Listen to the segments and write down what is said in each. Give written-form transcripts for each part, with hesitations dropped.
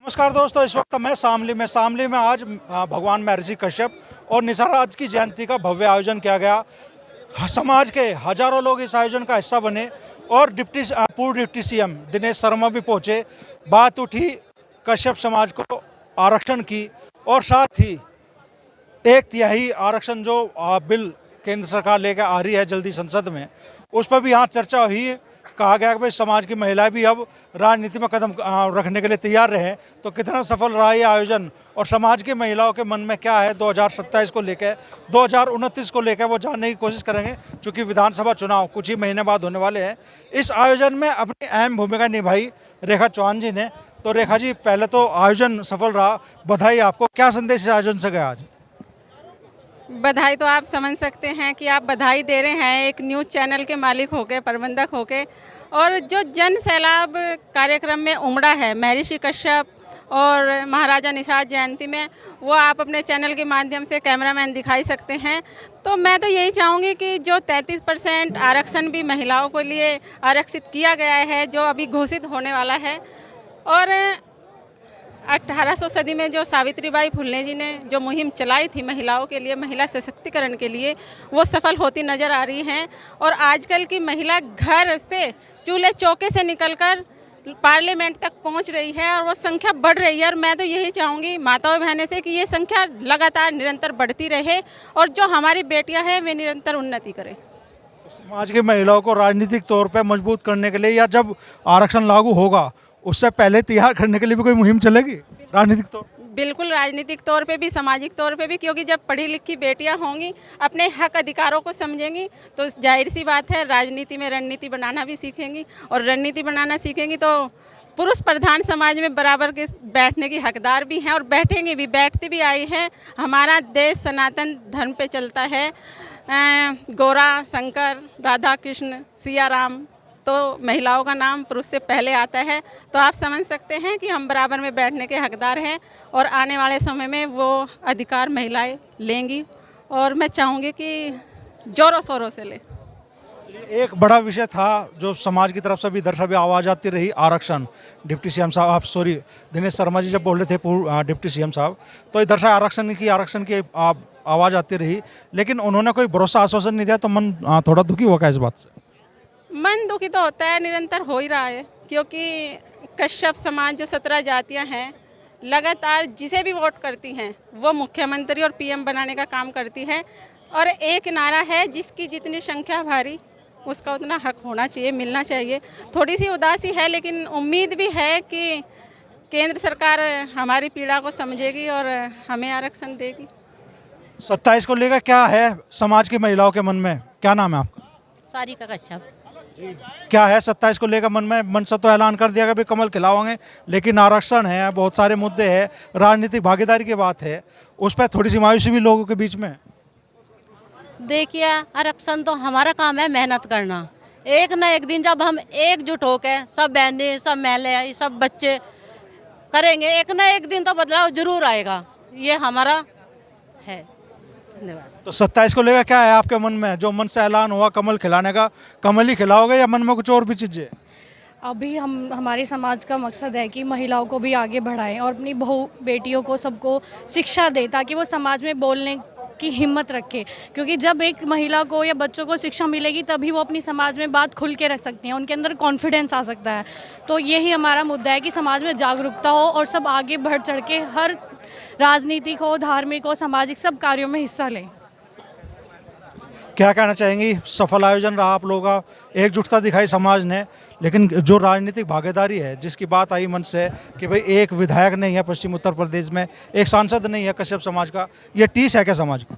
नमस्कार दोस्तों, इस वक्त मैं शामली में आज भगवान महर्षि कश्यप और निसाराज की जयंती का भव्य आयोजन किया गया। समाज के हजारों लोग इस आयोजन का हिस्सा बने और पूर्व डिप्टी सीएम दिनेश शर्मा भी पहुंचे। बात उठी कश्यप समाज को आरक्षण की और साथ ही 1/3 आरक्षण जो बिल केंद्र सरकार लेकर आ रही है जल्दी संसद में, उस पर भी यहाँ चर्चा हुई। कहा गया कि भाई समाज की महिलाएं भी अब राजनीति में कदम रखने के लिए तैयार रहे। तो कितना सफल रहा ये आयोजन और समाज की महिलाओं के मन में क्या है 2027 को लेकर, 2029 को लेकर, वो जानने की कोशिश करेंगे। चूँकि विधानसभा चुनाव कुछ ही महीने बाद होने वाले हैं। इस आयोजन में अपनी अहम भूमिका निभाई रेखा चौहान जी ने। तो रेखा जी, पहले तो आयोजन सफल रहा, बधाई आपको। क्या संदेश इस आयोजन से गया आज? बधाई तो आप समझ सकते हैं कि आप बधाई दे रहे हैं एक न्यूज़ चैनल के मालिक होके, प्रबंधक होके। और जो जन सैलाब कार्यक्रम में उमड़ा है महर्षि कश्यप और महाराजा निषाद जयंती में, वो आप अपने चैनल के माध्यम से कैमरामैन दिखाई सकते हैं। तो मैं तो यही चाहूँगी कि जो 33% आरक्षण भी महिलाओं के लिए आरक्षित किया गया है, जो अभी घोषित होने वाला है, और 1800 सदी में जो सावित्रीबाई फुले जी ने जो मुहिम चलाई थी महिलाओं के लिए, महिला सशक्तिकरण के लिए, वो सफल होती नज़र आ रही हैं। और आजकल की महिला घर से, चूल्हे चौके से निकलकर पार्लियामेंट तक पहुंच रही है और वो संख्या बढ़ रही है। और मैं तो यही चाहूँगी माताओं बहनों से कि ये संख्या लगातार निरंतर बढ़ती रहे और जो हमारी बेटियाँ हैं वे निरंतर उन्नति करें। समाज की महिलाओं को राजनीतिक तौर पर मजबूत करने के लिए या जब आरक्षण लागू होगा उससे पहले तैयार करने के लिए भी कोई मुहिम चलेगी राजनीतिक तौर? बिल्कुल, राजनीतिक तौर पे भी, सामाजिक तौर पे भी, क्योंकि जब पढ़ी लिखी बेटियां होंगी, अपने हक अधिकारों को समझेंगी, तो जाहिर सी बात है राजनीति में रणनीति बनाना भी सीखेंगी। और रणनीति बनाना सीखेंगी तो पुरुष प्रधान समाज में बराबर के बैठने की हकदार भी हैं और बैठेंगी भी, बैठती भी आई हैं। हमारा देश सनातन धर्म पे चलता है। गौरा, शंकर, राधा कृष्ण, सिया राम, तो महिलाओं का नाम पुरुष से पहले आता है। तो आप समझ सकते हैं कि हम बराबर में बैठने के हकदार हैं और आने वाले समय में वो अधिकार महिलाएं लेंगी। और मैं चाहूँगी कि जोरों शोरों से ले। एक बड़ा विषय था जो समाज की तरफ से भी इधर से भी आवाज़ आती रही, आरक्षण। डिप्टी सीएम साहब, आप सॉरी दिनेश शर्मा जी जब बोल रहे थे पूर्व डिप्टी सीएम साहब, तो इधर से आरक्षण की आवाज़ आती रही, लेकिन उन्होंने कोई भरोसा आश्वासन नहीं दिया। तो मन थोड़ा दुखी हुआ क्या इस बात से? मन दुखी तो होता है, निरंतर हो ही रहा है, क्योंकि कश्यप समाज जो 17 जातियां हैं, लगातार जिसे भी वोट करती हैं वो मुख्यमंत्री और पीएम बनाने का काम करती है। और एक नारा है, जिसकी जितनी संख्या भारी उसका उतना हक होना चाहिए, मिलना चाहिए। थोड़ी सी उदासी है, लेकिन उम्मीद भी है कि केंद्र सरकार हमारी पीड़ा को समझेगी और हमें आरक्षण देगी। 27 को लेकर क्या है समाज की महिलाओं के मन में? क्या नाम है आपका? सारिका कश्यप। क्या है 27 को लेकर मन में? मन से तो ऐलान कर दिया कि भाई कमल खिलाओगे, लेकिन आरक्षण है, बहुत सारे मुद्दे हैं, राजनीतिक भागीदारी की बात है, उस पर थोड़ी सी मायूसी भी लोगों के बीच में। देखिए, आरक्षण तो हमारा काम है मेहनत करना। एक ना एक दिन जब हम एकजुट होकर सब बहनें, सब महिलाएं, सब बच्चे करेंगे, एक ना एक दिन तो बदलाव जरूर आएगा। ये हमारा है। धन्यवाद। तो 27 को लेकर क्या है आपके मन में? जो मन से ऐलान हुआ कमल खिलाने का, कमल ही खिलाओगे या मन में कुछ और भी चीजें? अभी हमारे समाज का मकसद है कि महिलाओं को भी आगे बढ़ाएं और अपनी बहू बेटियों को सबको शिक्षा दें, ताकि वो समाज में बोलने की हिम्मत रखे। क्योंकि जब एक महिला को या बच्चों को शिक्षा मिलेगी तभी वो अपनी समाज में बात खुल के रख सकती हैं, उनके अंदर कॉन्फिडेंस आ सकता है। तो यही हमारा मुद्दा है कि समाज में जागरूकता हो और सब आगे बढ़ चढ़ के हर राजनीतिक हो, धार्मिक हो, सामाजिक सब कार्यों में हिस्सा लें। क्या कहना चाहेंगी? सफल आयोजन रहा आप लोगों का, एकजुटता दिखाई समाज ने, लेकिन जो राजनीतिक भागीदारी है जिसकी बात आई मन से कि भाई एक विधायक नहीं है पश्चिम उत्तर प्रदेश में, एक सांसद नहीं है कश्यप समाज का, ये टीस है क्या समाज का?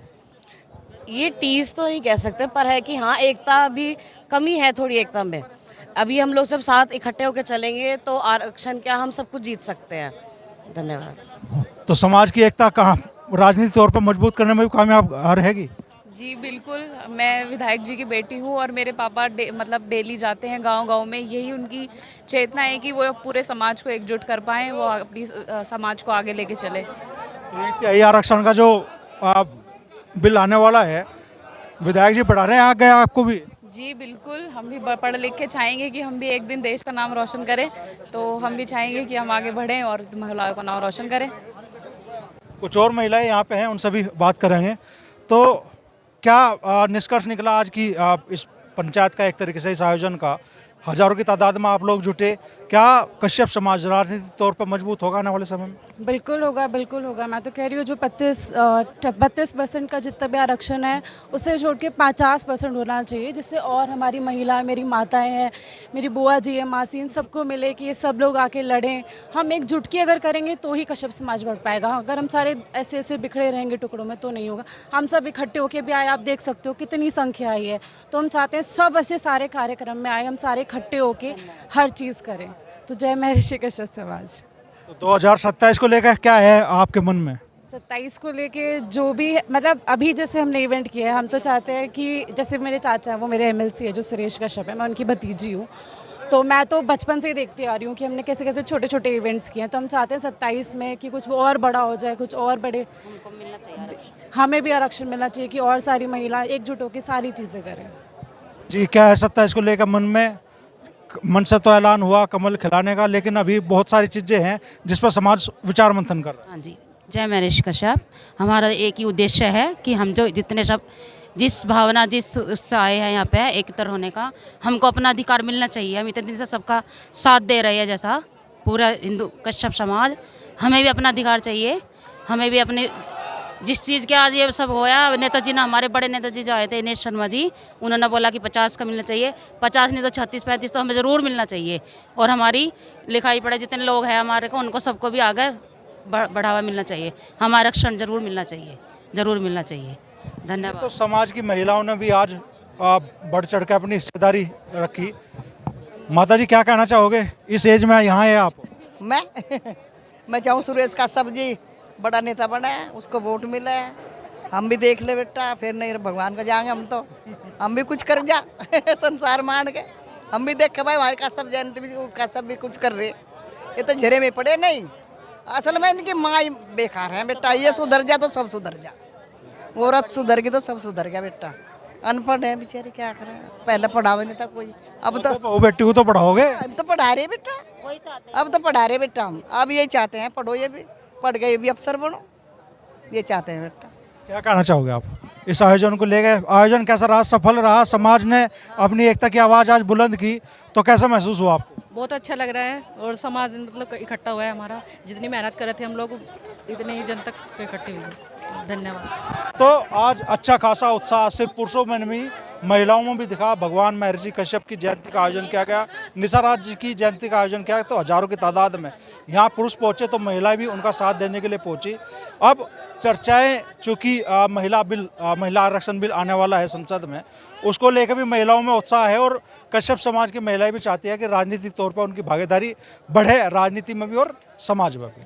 ये टीस तो नहीं कह सकते, पर है कि हाँ, एकता भी कमी है थोड़ी एकता में। अभी हम लोग सब साथ इकट्ठे होकर चलेंगे तो आरक्षण क्या, हम सब कुछ जीत सकते हैं। धन्यवाद। तो समाज की एकता कहाँ राजनीतिक तौर पर मजबूत करने में भी कामयाब रहेगी? जी बिल्कुल, मैं विधायक जी की बेटी हूँ और मेरे पापा मतलब डेली जाते हैं गांव-गांव में। यही उनकी चेतना है कि वो पूरे समाज को एकजुट कर पाएँ, वो अपनी समाज को आगे लेके चले। तो आरक्षण का जो बिल आने वाला है, विधायक जी बढ़ा रहे हैं आगे आपको भी? जी बिल्कुल, हम भी पढ़ लिख के चाहेंगे कि हम भी एक दिन देश का नाम रोशन करें, तो हम भी चाहेंगे कि हम आगे बढ़ें और महिलाओं का नाम रोशन करें। कुछ और महिलाएं यहाँ पे हैं, उनसे भी बात करेंगे। तो क्या निष्कर्ष निकला आज की इस पंचायत का, एक तरीके से इस आयोजन का? हजारों की तादाद में आप लोग जुटे, क्या कश्यप समाज राजनीतिक तौर पर मजबूत होगा आने वाले समय में? बिल्कुल होगा, बिल्कुल होगा। मैं तो कह रही हूँ जो 32% का जितना भी आरक्षण है उसे छोड़ के 50% होना चाहिए, जिससे और हमारी महिला, मेरी माताएं हैं, मेरी बुआ जी है, मासी, इन सबको मिले कि ये सब लोग आके लड़ें। हम एकजुट की अगर करेंगे तो ही कश्यप समाज बढ़ पाएगा। अगर हम सारे ऐसे ऐसे बिखरे रहेंगे टुकड़ों में तो नहीं होगा। हम सब इकट्ठे होके भी आए, आप देख सकते हो कितनी संख्या आई है। तो हम चाहते हैं सब ऐसे सारे कार्यक्रम में आए, हम सारे इकट्ठे होके हर चीज़ करें। तो जय महर्षि कश्यप समाज। तो 2027 को लेकर क्या है आपके मन में? 27 को लेके जो भी मतलब अभी जैसे हमने इवेंट किया है, हम तो चाहते हैं कि जैसे मेरे चाचा हैं, वो मेरे एमएलसी है जो सुरेश कश्यप है, मैं उनकी भतीजी हूँ। तो मैं तो बचपन से ही देखती आ रही हूँ कि हमने कैसे कैसे छोटे छोटे इवेंट्स किए हैं। तो हम चाहते हैं 27 में कि कुछ और बड़ा हो जाए, कुछ और बड़े, हमें भी आरक्षण मिलना चाहिए कि और सारी महिलाएं एकजुट होकर सारी चीज़ें करें। जी, क्या है 27 को लेकर मन में? मन से तो ऐलान हुआ कमल खिलाने का, लेकिन अभी बहुत सारी चीज़ें हैं जिस पर समाज विचार मंथन कर रहा है। हाँ जी, जय महर्षि कश्यप। हमारा एक ही उद्देश्य है कि हम जो जितने सब जिस भावना जिस उससे आए हैं यहाँ पे एकत्र होने का, हमको अपना अधिकार मिलना चाहिए। हम इतने दिन से सबका साथ दे रहे हैं, जैसा पूरा हिंदू कश्यप समाज, हमें भी अपना अधिकार चाहिए। हमें भी अपने जिस चीज़ के आज ये सब होया, नेताजी ने, हमारे बड़े नेताजी जो आए थे दिनेश शर्मा जी, उन्होंने बोला कि 50 का मिलना चाहिए। 50 नहीं तो 36-35 तो हमें ज़रूर मिलना चाहिए। और हमारी लिखाई पढ़े जितने लोग हैं हमारे को, उनको सबको भी आगे बढ़ावा मिलना चाहिए। हमारा आरक्षण ज़रूर मिलना चाहिए, ज़रूर मिलना चाहिए। धन्यवाद। तो समाज की महिलाओं ने भी आज बढ़ चढ़ के अपनी हिस्सेदारी रखी। माता जी, क्या कहना चाहोगे? इस एज में यहाँ है आप। मैं चाहूँ सुरेश का सब्जी बड़ा नेता बना है, उसको वोट मिला है। हम भी देख ले बेटा, फिर नहीं भगवान का जाएंगे हम तो। हम भी कुछ कर जा संसार मान के हम भी देख भाई हमारे कश्यप जयंती भी, कश्यप भी कुछ कर रहे। ये तो झेरे में पड़े नहीं, असल में इनकी माँ बेकार है बेटा। ये सुधर जा तो सब सुधर जा, औरत सुधर गई तो सब सुधर गया बेटा। अनपढ़ है बेचारी, क्या करें, पहले पढ़ावे नहीं था कोई, अब तो बहू बेटी को तो पढ़ाओगे। अब तो पढ़ा रहे बेटा, अब तो पढ़ा रहे बेटा। हम अब यही चाहते हैं, पढ़ो, ये भी पढ़ गए, भी अफसर बनो, ये चाहते हैं बेटा। क्या कहना चाहोगे आप इस आयोजन को लेकर? आयोजन कैसा रहा? सफल रहा? समाज ने अपनी एकता की आवाज़ आज बुलंद की, तो कैसा महसूस हुआ आपको? बहुत अच्छा लग रहा है, और समाज मतलब इकट्ठा हुआ है हमारा। जितनी मेहनत कर रहे थे हम लोग, इतने ही जन तक इकट्ठे हुए। धन्यवाद। तो आज अच्छा खासा उत्साह सिर्फ पुरुषों में नहीं, महिलाओं में भी दिखा। भगवान महर्षि कश्यप की जयंती का आयोजन किया गया, निसाराज जी की जयंती का आयोजन किया गया। तो हजारों की तादाद में यहाँ पुरुष पहुँचे, तो महिलाएं भी उनका साथ देने के लिए पहुँची। अब चर्चाएं, चूँकि महिला आरक्षण बिल आने वाला है संसद में, उसको लेकर भी महिलाओं में उत्साह है। और कश्यप समाज की महिलाएं भी चाहती है कि राजनीतिक तौर पर उनकी भागीदारी बढ़े, राजनीति में भी और समाज में भी।